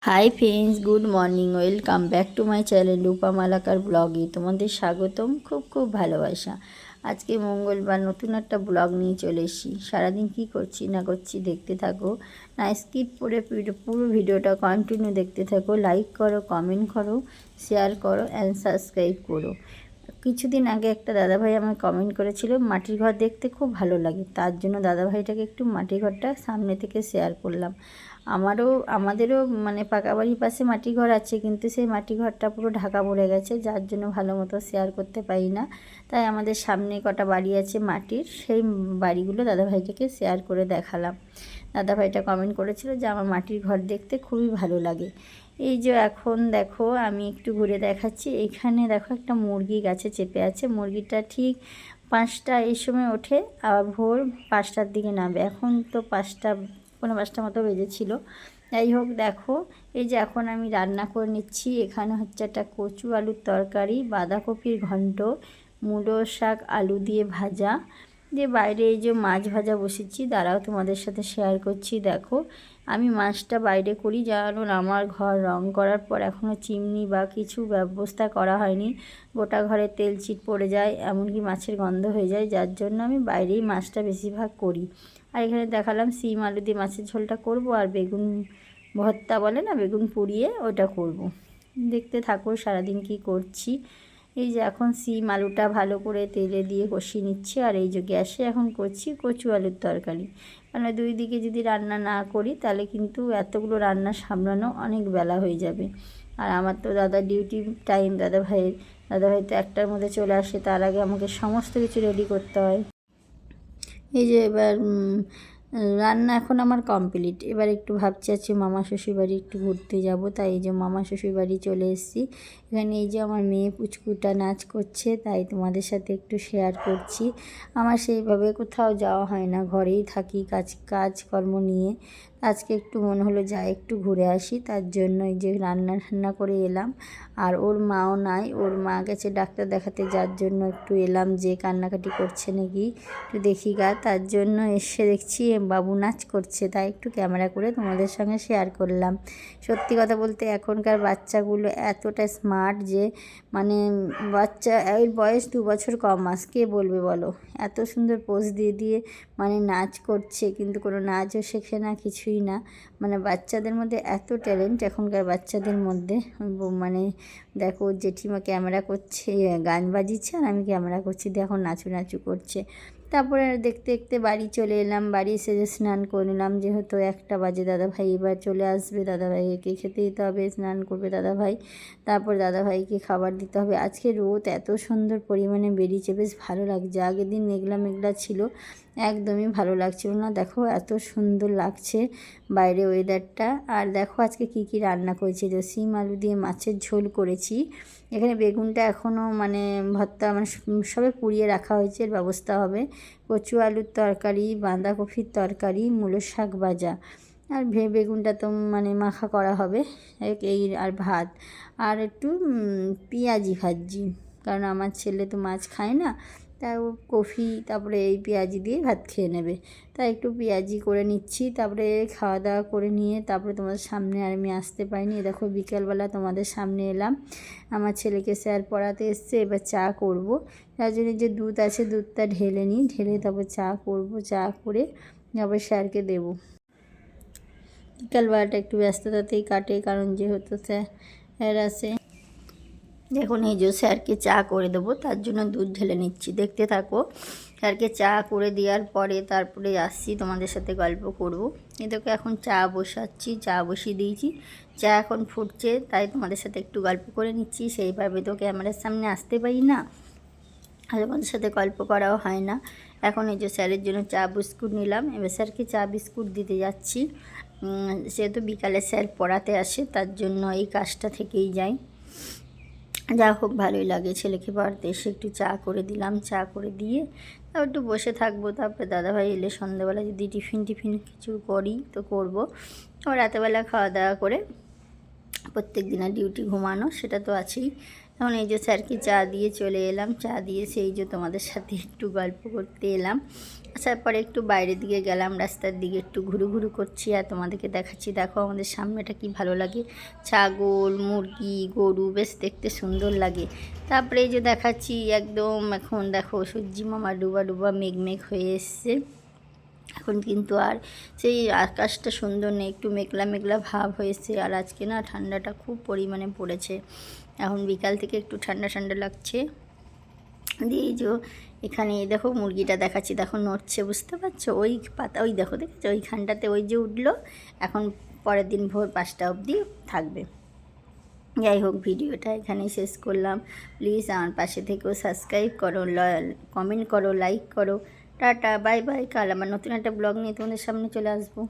High friends, good morning, welcome back to my channel Rupa Malakar ব্লগে তোমাদের স্বাগতম। খুব খুব ভালোবাসা। আজকে মঙ্গলবার নতুন একটা ব্লগ নিয়ে চলে এসেছি। সারাদিন কী করছি না করছি দেখতে থাকো, না স্কিপ করে পুরো ভিডিওটা কন্টিনিউ দেখতে থাকো। লাইক করো, কমেন্ট করো, শেয়ার করো অ্যান্ড সাবস্ক্রাইব করো। কিছুদিন আগে একটা দাদাভাই আমায় কমেন্ট করেছিল মাটির ঘর দেখতে খুব ভালো লাগে, তার জন্য দাদাভাইটাকে একটু মাটির ঘরটা সামনে থেকে শেয়ার করলাম। আমাদেরও মানে পাকা বাড়ির পাশে মাটি ঘর আছে, কিন্তু সেই মাটি ঘরটা পুরো ঢাকা পড়ে গেছে, যার জন্য ভালো মতো শেয়ার করতে পারি না। তাই আমাদের সামনে কটা বাড়ি আছে মাটির, সেই বাড়িগুলো দাদাভাইটাকে শেয়ার করে দেখালাম। দাদাভাইটা কমেন্ট করেছিল যে আমার মাটির ঘর দেখতে খুবই ভালো লাগে। এই যে এখন দেখো আমি একটু ঘুরে দেখাচ্ছি। এইখানে দেখো একটা মুরগি গাছে চেপে আছে। মুরগিটা ঠিক 5টা এই সময় ওঠে, আবার ভোর 5টার দিকে নামবে। এখন তো 5টা মতো বেজেছিল। যাই হোক, দেখো এই যে এখন আমি রান্না করে নিচ্ছি। এখানে হচ্ছে একটা কচু আলুর তরকারি, বাঁধাকপির ঘন্ট, মূলো শাক আলু দিয়ে ভাজা দিয়ে, বাইরে এই যে মাছ ভাজা বসেছি, দাঁড়াও তোমাদের সাথে শেয়ার করছি। দেখো আমি মাছটা বাইরে করি, কারণ আমার ঘর রং করার পর এখনও চিমনি বা কিছু ব্যবস্থা করা হয়নি। গোটা ঘরে তেল চিট পড়ে যায়, এমনকি মাছের গন্ধ হয়ে যায়, যার জন্য আমি বাইরেই মাছটা বেশিরভাগ করি। আর এখানে দেখালাম সিম আলু দিয়ে মাছের ঝোলটা করব, আর বেগুন ভর্তা বলে না, বেগুন পুড়িয়ে ওটা করব। দেখতে থাকো সারাদিন কি করছি। এই যে এখন সিম আলুটা ভালো করে তেলে দিয়ে কষিয়ে নিচ্ছি, আর এই যে গ্যাসে এখন করছি কচু আলুর তরকারি। মানে দুই দিকে যদি রান্না না করি তাহলে কিন্তু এতগুলো রান্না সামলানো অনেক বেলা হয়ে যাবে। আর আমার তো দাদা ডিউটি টাইম, দাদাভাই তো 1টার মধ্যে চলে আসে, তার আগে আমাকে সমস্ত কিছু রেডি করতে হয়। এই যে এবার রান্না এখন আমার কমপ্লিট। এবার একটু ভাবছি আছি মামা শ্বশুরবাড়ি একটু ঘুরতে যাব, তাই এই যে মামা শ্বশুরবাড়ি চলে এসেছি। এখানে এই যে আমার মেয়ে পুচকুটা নাচ করছে, তাই তোমাদের সাথে একটু শেয়ার করছি। আমার সেইভাবে কোথাও যাওয়া হয় না, ঘরেই থাকি কাজকর্ম নিয়ে। আজকে একটু মনে হলো যাই একটু ঘুরে আসি, তার জন্য এই যে রান্না করে এলাম। আর ওর মাও নাই, ওর মা গেছে ডাক্তার দেখাতে, যার জন্য একটু এলাম যে কান্নাকাটি করছে নাকি একটু দেখি গা। তার জন্য এসে দেখছি বাবু নাচ করছে, তাই একটু ক্যামেরা করে তোমাদের সঙ্গে শেয়ার করলাম। সত্যি কথা বলতে এখনকার বাচ্চাগুলো এতটা স্মার্ট যে মানে বাচ্চা এর বয়স 2 বছর কম মাস, কে বলবে বলো। এত সুন্দর পোজ দিয়ে দিয়ে মানে নাচ করছে, কিন্তু কোনো নাচও শেখে না, কিছুই না। মানে বাচ্চাদের মধ্যে এত ট্যালেন্ট এখনকার বাচ্চাদের মধ্যে। মানে দেখো জেঠিমা ক্যামেরা করছে, গান বাজিয়েছে, আর আমি ক্যামেরা করছি, দেখো নাচু নাচু করছে। তারপরে দেখতে দেখতে বাড়ি চলে এলাম। বাড়ি এসে যে স্নান করে নিলাম, যেহেতু 1টা বাজে, দাদাভাই এবার চলে আসবে, দাদাভাইকে খেতে দিতে হবে, স্নান করবে দাদাভাই, তারপর দাদাভাইকে খাবার দিতে হবে। আজকে রোদ এত সুন্দর পরিমাণে বেরিয়েছে, বেশ ভালো লাগছে। আগের দিন মেঘলা মেঘলা ছিল, একদমই ভালো লাগছিল না। দেখো এত সুন্দর লাগছে বাইরে ওয়েদারটা। আর দেখো আজকে কি কি রান্না করেছি, যে সিম আলু দিয়ে মাছের ঝোল করেছি। এখানে বেগুনটা এখনও মানে ভর্তা মানে সবে পুড়িয়ে রাখা হয়েছে, এর ব্যবস্থা হবে। কচু আলুর তরকারি, বাঁধাকপির তরকারি, মূলো শাক ভাজা, আর বেগুনটা তো মানে মাখা করা হবে এই, আর ভাত, আর একটু পেঁয়াজি ভাজি, কারণ আমার ছেলে তো মাছ খায় না, তাই ও কফি তারপরে এই পেঁয়াজি দিয়ে ভাত খেয়ে নেবে, তাই একটু পেঁয়াজি করে নিচ্ছি। তারপরে খাওয়া দাওয়া করে নিয়ে তারপরে তোমাদের সামনে আর আমি আসতে পারিনি। দেখো বিকেলবেলা তোমাদের সামনে এলাম, আমার ছেলেকে স্যার পড়াতে এসছে, এবার চা করব। তার জন্য যে দুধ আছে দুধটা ঢেলে নিই, ঢেলে তারপর চা করব, চা করে আবার স্যারকে দেবো। বিকালবেলাটা একটু ব্যস্ততাতেই কাটে, কারণ যেহেতু স্যার আসে। দেখুন এই যে স্যারকে চা করে দেবো, তার জন্য দুধ ঢেলে নিচ্ছি, দেখতে থাকো। স্যারকে চা করে দেওয়ার পরে তারপরে আসছি তোমাদের সাথে গল্প করব। এদেরকে এখন চা বসাচ্ছি, চা বসিয়ে দিয়েছি, চা এখন ফুটছে, তাই তোমাদের সাথে একটু গল্প করে নিচ্ছি। সেইভাবে তো ক্যামেরার সামনে আসতে পারি না, আর তোমাদের সাথে গল্প করাও হয় না। এখন এই যে স্যারের জন্য চা বিস্কুট নিলাম, এবার স্যারকে চা বিস্কুট দিতে যাচ্ছি। সেহেতু বিকালে স্যার পড়াতে আসে, তার জন্য এই কাজটা থেকেই যায়। যা হোক ভালোই লাগে, ছেলেকে পড়াতে এসে একটু চা করে দিলাম, চা করে দিয়ে তারপর একটু বসে থাকবো। তারপরে দাদাভাই এলে সন্ধ্যাবেলা যদি টিফিন কিছু করি তো করব। আর রাতেবেলা খাওয়া দাওয়া করে প্রত্যেক দিনের ডিউটি ঘুমানো, সেটা তো আছেই। এখন এই যে স্যারকে চা দিয়ে চলে এলাম, চা দিয়ে সেই যে তোমাদের সাথে একটু গল্প করতে এলাম। আসার পরে একটু বাইরের দিকে গেলাম, রাস্তার দিকে একটু ঘুরু করছি আর তোমাদেরকে দেখাচ্ছি। দেখো আমাদের সামনেটা কি ভালো লাগে, ছাগল, মুরগি, গরু, বেশ দেখতে সুন্দর লাগে। তারপরে এই যে দেখাচ্ছি একদম এখন দেখো সূর্যি মামা ডুবা মেঘ হয়ে এসছে। এখন কিন্তু আর সেই আকাশটা সুন্দর নেই, একটু মেঘলা ভাব হয়েছে। আর আজকে না ঠান্ডাটা খুব পরিমাণে পড়েছে, এখন বিকাল থেকে একটু ঠান্ডা লাগছে। দিয়ে এই যে এখানে দেখো মুরগিটা দেখাচ্ছি, দেখো নড়ছে, বুঝতে পারছো? ওই পাতা, ওই দেখো দেখেছো ওইখানটাতে ওই যে উঠলো, এখন পরের দিন ভোর 5টা অবধি থাকবে। যাই হোক, ভিডিওটা এখানেই শেষ করলাম। প্লিজ আমার পাশে থেকেও সাবস্ক্রাইব করো, কমেন্ট করো, লাইক করো। Tata, bye bye. কাল আমার নতুন একটা ব্লগ নিয়ে তোমাদের সামনে চলে আসবো।